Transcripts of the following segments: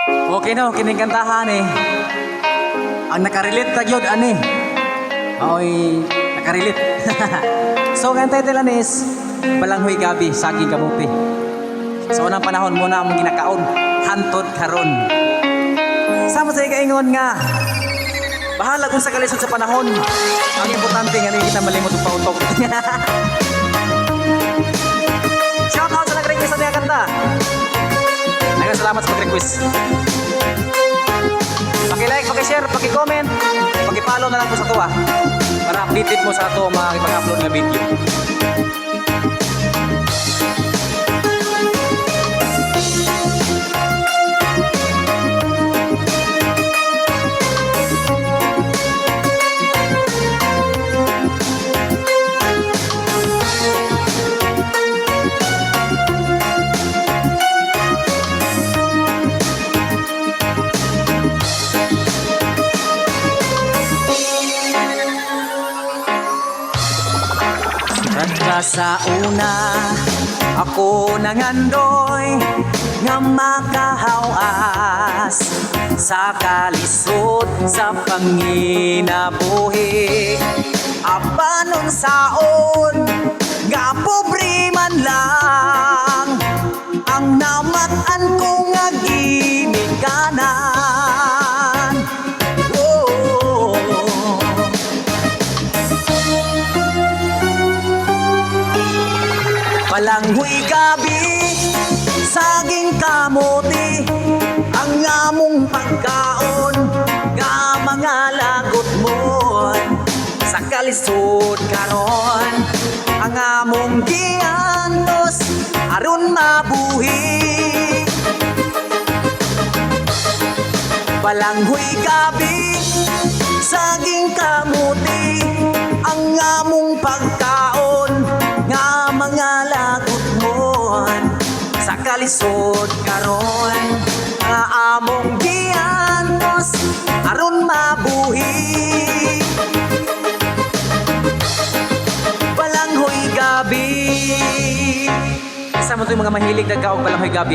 Okay no, kining kantahan eh. Ang nakarelate ta gyud ani. Oy, nakarelate. So ang title ani is Balanghoy Gabi Saging Kamuti. Sa unang panahon mo na ang ginakaon hantod karon. Sama sa ikaingon nga bahala kung sa kalisod sa panahon. Ang importante nga hindi kita malimot og pautok. Shout out sa nag-request sa kanta. Salamat sa pag-request. Paki-like, paki-share, paki-comment, paki-follow na lang po sa tuwa para updated mo sa ito mga ipag-upload na video. Ka sa una, ako nangandoy nga makahawas sa kalisod sa panginabuhi. Abanon saon nga pobre man lang ang namatan ko nga ginikanan. Balanghoy gabi, saging kamuti, ang among pagkaon, nga mga lagot mo, sa kalisod karon, ang among giantos, aron mabuhi. Balanghoy gabi, saging kamuti, ang among pagkaon, nga mga lagot mo sa kalisod karon, nga among giantos aron mabuhi. Balanghoy gabi, isa mo ito yung mga mahilig nagkaog balanghoy gabi.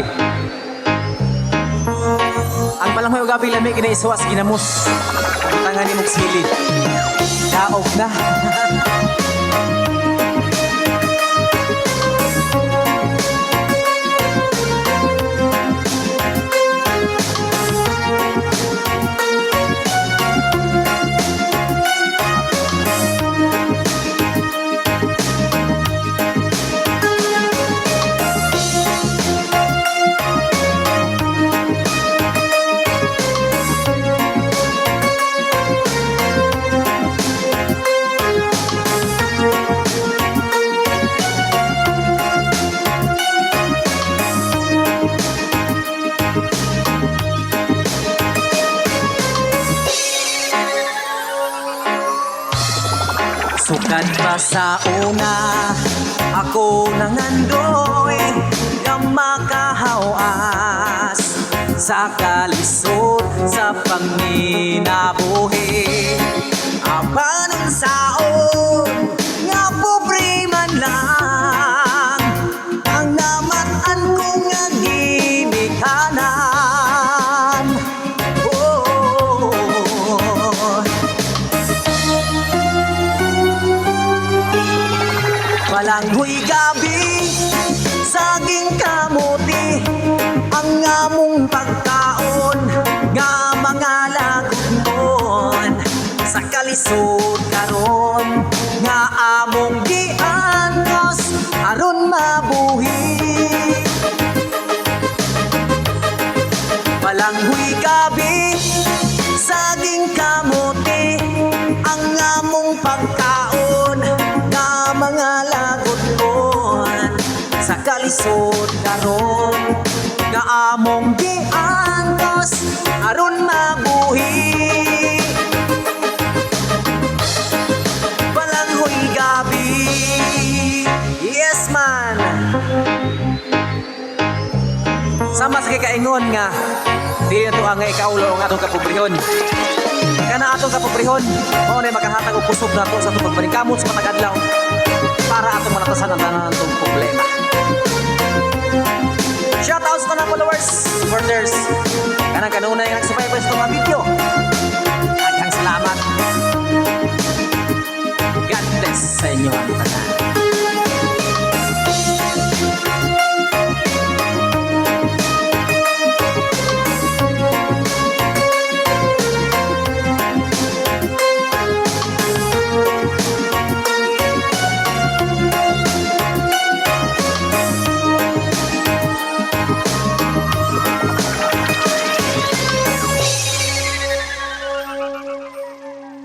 Ang balanghoy gabi lami kinaiswas ginamos tangan ni mong sili kaog na. Sukad pa sa una, ako nangandoy nga makahawas sa kalisod sa panginabuhi. Abanon saon nga pobre man lang ang namatan ko nga ginikanan. Balanghoy gabi, saging kamuti, ang among pagkaon, nga mga lagot mon sa kalisod karon, nga among giantos aron mabuhi. Balanghoy gabi, saging kamuti, ang among pagkaon, nga mga lagot mon sa kalisod karon, nga among giantos aron mabuhi. Balanghoy gabi, yes man. Sama sa kikaingon nga dili na to ang ikaulo ang atong kapobrehon. Kana atong kapobrehon, mao na makahatag og kusog nato sa atong pagpaningkamot sa matag adlaw para atong malatasan ang tanan atong problema. Shoutouts to na followers, supporters. Tanang kanunay nga nagsubaybay sa mga video. Daghang salamat. God bless sa inyo ang tanan.